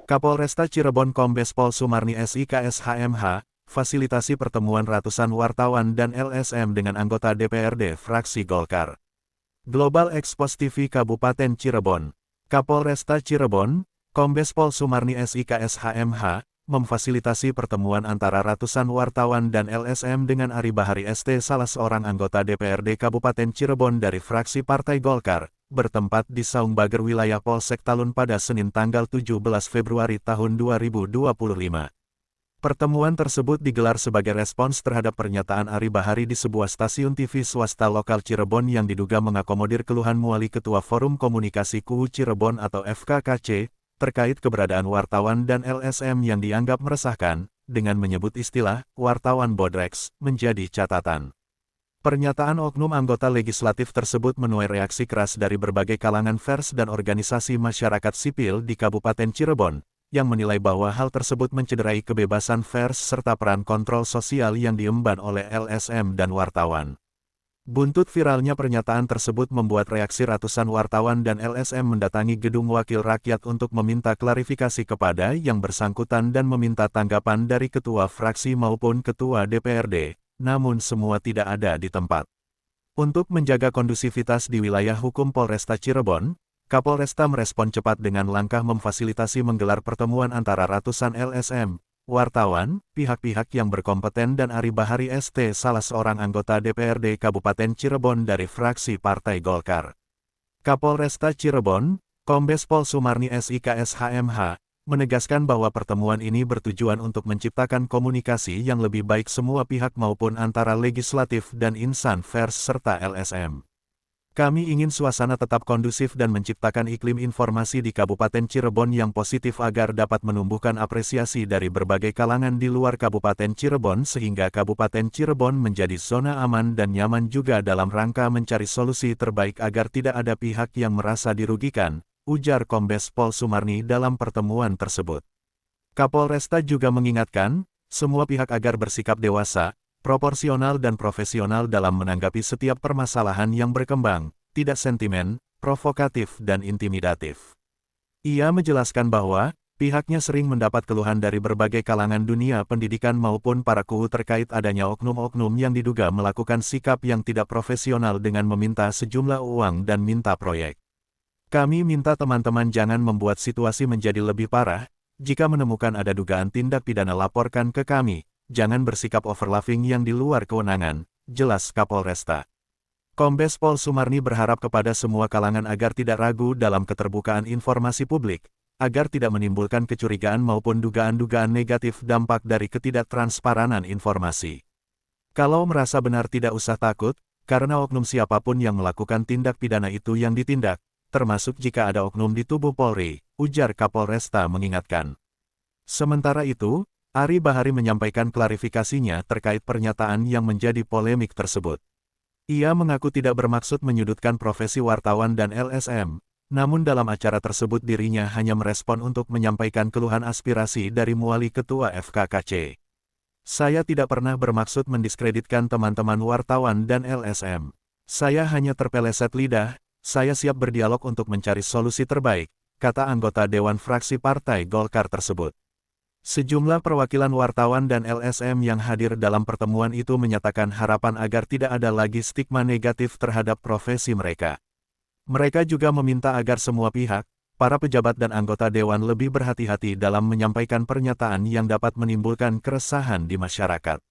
Kapolresta Cirebon Kombes Pol Sumarni SIKSHMH, fasilitasi pertemuan ratusan wartawan dan LSM dengan anggota DPRD fraksi Golkar. Global Expos TV Kabupaten Cirebon. Kapolresta Cirebon, Kombes Pol Sumarni SIKSHMH, memfasilitasi pertemuan antara ratusan wartawan dan LSM dengan Ari Bahari ST, salah seorang anggota DPRD Kabupaten Cirebon dari fraksi Partai Golkar, bertempat di Saung Bager wilayah Polsek Talun pada Senin tanggal 17 Februari tahun 2025. Pertemuan tersebut digelar sebagai respons terhadap pernyataan Ari Bahari di sebuah stasiun TV swasta lokal Cirebon yang diduga mengakomodir keluhan muali Ketua Forum Komunikasi KUU Cirebon atau FKKC, terkait keberadaan wartawan dan LSM yang dianggap meresahkan, dengan menyebut istilah wartawan bodreks menjadi catatan. Pernyataan oknum anggota legislatif tersebut menuai reaksi keras dari berbagai kalangan pers dan organisasi masyarakat sipil di Kabupaten Cirebon, yang menilai bahwa hal tersebut mencederai kebebasan pers serta peran kontrol sosial yang diemban oleh LSM dan wartawan. Buntut viralnya pernyataan tersebut membuat reaksi ratusan wartawan dan LSM mendatangi Gedung Wakil Rakyat untuk meminta klarifikasi kepada yang bersangkutan dan meminta tanggapan dari Ketua Fraksi maupun Ketua DPRD, namun semua tidak ada di tempat. Untuk menjaga kondusivitas di wilayah hukum Polresta Cirebon, Kapolresta merespon cepat dengan langkah memfasilitasi menggelar pertemuan antara ratusan LSM, wartawan, pihak-pihak yang berkompeten dan Ari Bahari ST, salah seorang anggota DPRD Kabupaten Cirebon dari fraksi Partai Golkar. Kapolresta Cirebon, Kombes Pol Sumarni SIKSHMH, menegaskan bahwa pertemuan ini bertujuan untuk menciptakan komunikasi yang lebih baik semua pihak maupun antara legislatif dan insan pers serta LSM. Kami ingin suasana tetap kondusif dan menciptakan iklim informasi di Kabupaten Cirebon yang positif agar dapat menumbuhkan apresiasi dari berbagai kalangan di luar Kabupaten Cirebon sehingga Kabupaten Cirebon menjadi zona aman dan nyaman juga dalam rangka mencari solusi terbaik agar tidak ada pihak yang merasa dirugikan, ujar Kombes Pol Sumarni dalam pertemuan tersebut. Kapolresta juga mengingatkan, semua pihak agar bersikap dewasa, proporsional dan profesional dalam menanggapi setiap permasalahan yang berkembang, tidak sentimen, provokatif dan intimidatif. Ia menjelaskan bahwa, pihaknya sering mendapat keluhan dari berbagai kalangan dunia pendidikan maupun para KUU terkait adanya oknum-oknum yang diduga melakukan sikap yang tidak profesional dengan meminta sejumlah uang dan minta proyek. Kami minta teman-teman jangan membuat situasi menjadi lebih parah, jika menemukan ada dugaan tindak pidana laporkan ke kami. Jangan bersikap overlapping yang di luar kewenangan, jelas Kapolresta. Kombes Pol Sumarni berharap kepada semua kalangan agar tidak ragu dalam keterbukaan informasi publik, agar tidak menimbulkan kecurigaan maupun dugaan-dugaan negatif dampak dari ketidaktransparan informasi. Kalau merasa benar tidak usah takut, karena oknum siapapun yang melakukan tindak pidana itu yang ditindak, termasuk jika ada oknum di tubuh Polri, ujar Kapolresta mengingatkan. Sementara itu, Ari Bahari menyampaikan klarifikasinya terkait pernyataan yang menjadi polemik tersebut. Ia mengaku tidak bermaksud menyudutkan profesi wartawan dan LSM, namun dalam acara tersebut dirinya hanya merespon untuk menyampaikan keluhan aspirasi dari muali Ketua FKKC. Saya tidak pernah bermaksud mendiskreditkan teman-teman wartawan dan LSM. Saya hanya terpeleset lidah, saya siap berdialog untuk mencari solusi terbaik, kata anggota Dewan Fraksi Partai Golkar tersebut. Sejumlah perwakilan wartawan dan LSM yang hadir dalam pertemuan itu menyatakan harapan agar tidak ada lagi stigma negatif terhadap profesi mereka. Mereka juga meminta agar semua pihak, para pejabat dan anggota dewan lebih berhati-hati dalam menyampaikan pernyataan yang dapat menimbulkan keresahan di masyarakat.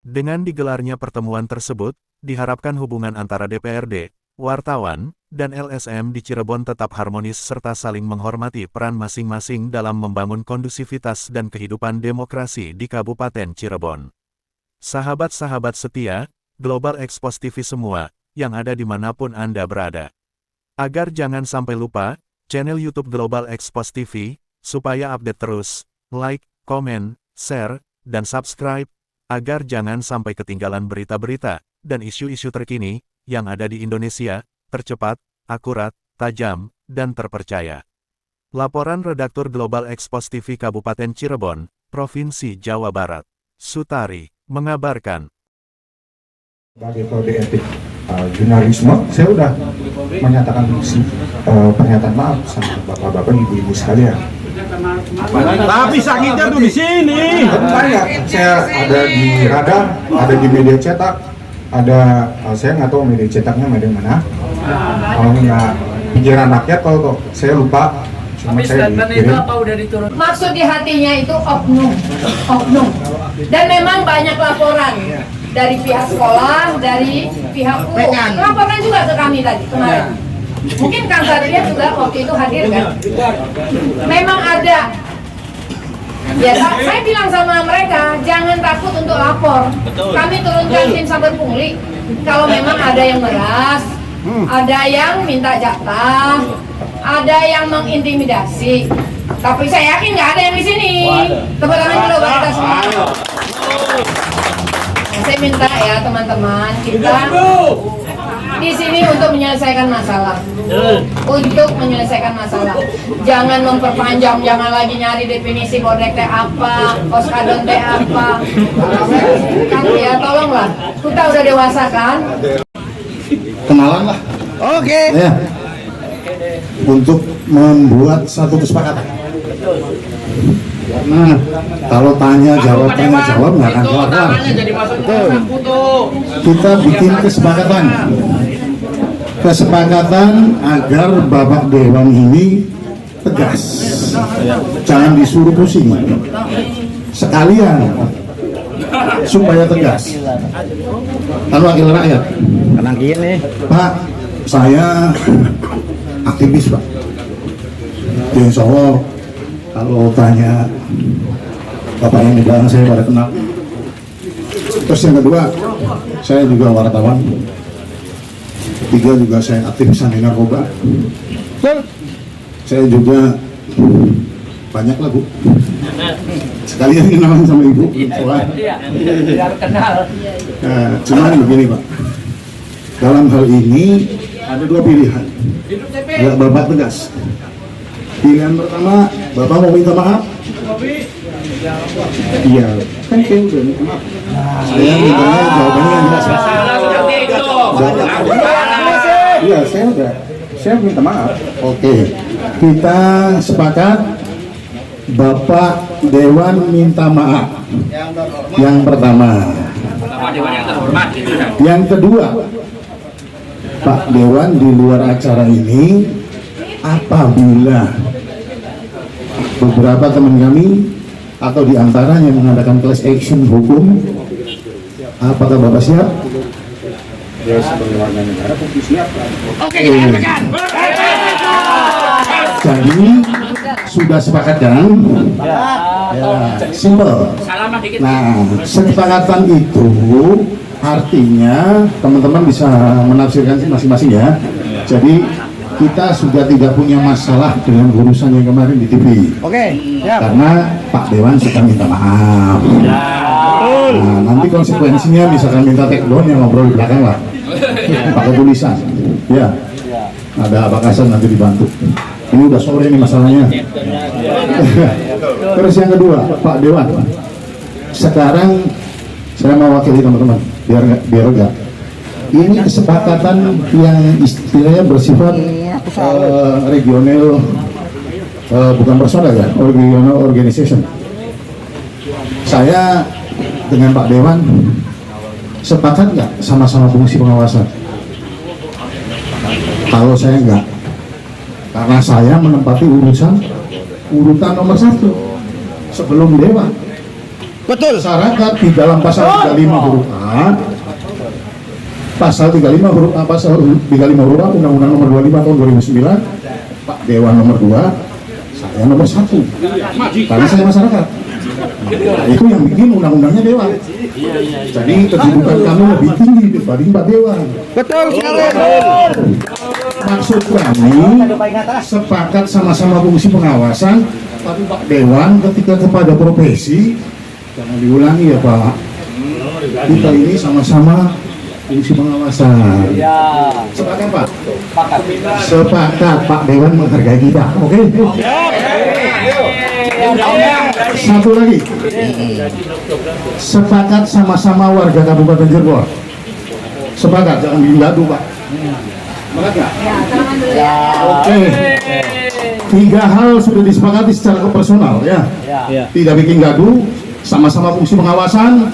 Dengan digelarnya pertemuan tersebut, diharapkan hubungan antara DPRD, wartawan, dan LSM di Cirebon tetap harmonis serta saling menghormati peran masing-masing dalam membangun kondusivitas dan kehidupan demokrasi di Kabupaten Cirebon. Sahabat-sahabat setia, Global Expos TV semua, yang ada dimanapun Anda berada. Agar jangan sampai lupa, channel YouTube Global Expos TV, supaya update terus, like, komen, share, dan subscribe, agar jangan sampai ketinggalan berita-berita dan isu-isu terkini yang ada di Indonesia, tercepat, akurat, tajam, dan terpercaya. Laporan Redaktur Global Expos TV Kabupaten Cirebon, Provinsi Jawa Barat. Sutari, mengabarkan. Sebagai kode etik jurnalisme, saya sudah menyatakan pernyataan maaf sama bapak-bapak, ibu-ibu sekalian. Tapi sakitnya tuh di sini. Banyak. Saya ada di radar, ada di media cetak, ada saya nggak tahu media cetaknya media mana. Kalau nggak pikiran rakyat, kalau saya lupa. Cuma saya dikirim. Maksud di hatinya itu oknum, oknum. Dan memang banyak laporan dari pihak sekolah, dari pihak guru. Laporan juga ke kami tadi kemarin. Mungkin Kang Satria juga waktu itu hadir kan. Memang ada. Ya, saya bilang sama mereka, jangan takut untuk lapor. Kami turunkan tim saber pungli. Kalau memang ada yang meras, ada yang minta jatah, ada yang mengintimidasi. Tapi saya yakin nggak ada yang di sini. Tepuk tangan dulu buat kita semua. Saya minta ya teman-teman, kita di sini untuk menyelesaikan masalah. Untuk menyelesaikan masalah. Jangan memperpanjang, jangan lagi nyari definisi bodrek teh apa, oskadon teh apa. Kan ya tolonglah. Kita udah dewasa kan? Kenalan lah. Oke. Ya. Untuk membuat satu kesepakatan. Karena kalau tanya jawab nggak akan kelar. Kita bikin kesepakatan agar Bapak Dewan ini tegas, jangan disuruh pusing, sekalian supaya tegas. Kan wakil rakyat, Tenang gini. Pak, saya aktivis Pak. Di Insya Allah kalau tanya Bapak yang di belakang saya pada kenal. Terus yang kedua, saya juga wartawan. Ketiga juga saya aktivis anti narkoba. Saya juga banyak lah Bu. Sekalian kenalan sama Ibu. Biar kenal. Nah, cuman begini Pak. Dalam hal ini ada dua pilihan. Ya, Bapak tegas. Pilihan pertama, Bapak mau minta maaf? Iya, kan saya udah minta maaf. Saya mintanya jawabannya yang jelas. Iya, saya minta maaf. Oke, kita sepakat Bapak Dewan minta maaf. Yang pertama. Yang kedua, Pak Dewan di luar acara ini apabila beberapa teman kami atau diantaranya mengadakan class action hukum, apakah Bapak siap? Ya sebagai warga negara pasti siap. Jadi sudah sepakat kan? Ya, simple. Nah, kesepakatan itu artinya teman-teman bisa menafsirkan masing-masing ya. Jadi kita sudah tidak punya masalah dengan urusan yang kemarin di TV. Oke. Karena Pak Dewan sudah minta maaf. Nah, nanti konsekuensinya misalkan minta take down yang ngobrol di belakang lah. Pakai tulisan. Ya. Ada Pak Kasan nanti dibantu. Ini udah sore nih masalahnya. Terus yang kedua, Pak Dewan. Sekarang saya mewakili teman-teman biar enggak. Ini kesepakatan yang istilahnya bersifat regional, bukan personal ya, regional organization. Saya dengan Pak Dewan sepakat nggak sama-sama fungsi pengawasan? Kalau saya nggak, karena saya menempati urutan nomor 1 sebelum Dewan. Betul. Syarat di dalam pasal 35 huruf A, pasal 35 huruf A, pasal 35 huruf A, Undang-Undang nomor 25 tahun 2009, Pak Dewan nomor 2, saya nomor 1. Karena saya masyarakat. Nah, itu yang bikin undang-undangnya Dewan. Jadi kedudukan kami lebih tinggi dibanding Pak Dewan. Betul sekali. Maksud kami sepakat sama-sama fungsi pengawasan, tapi Pak Dewan ketika kepada profesi jangan diulangi ya Pak. Kita ini sama-sama fungsi pengawasan. Sepakat Pak? Sepakat Pak Dewan menghargai kita. Oke? Satu lagi. Sepakat sama-sama warga Kabupaten Cirebon. Sepakat, jangan diladu Pak. Sepakat nggak? Ya, tangan dulu ya. Oke. 3 hal sudah disepakati secara personal ya. Tidak bikin gaduh, sama-sama fungsi pengawasan.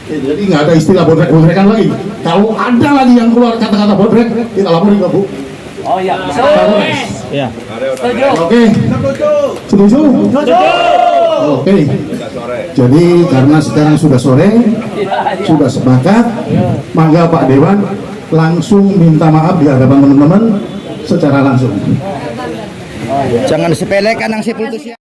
Jadi nggak ada istilah bodrek-bodrekan lagi. Kalau ada lagi yang keluar kata-kata bodrek, kita laporin ke Bu. Oh iya. Ya. Oke. Setuju? Oke. Jadi karena sekarang sudah sore, sudah sepakat, maka Pak Dewan langsung minta maaf di hadapan teman-teman secara langsung. Jangan sepelekan yang si putusnya.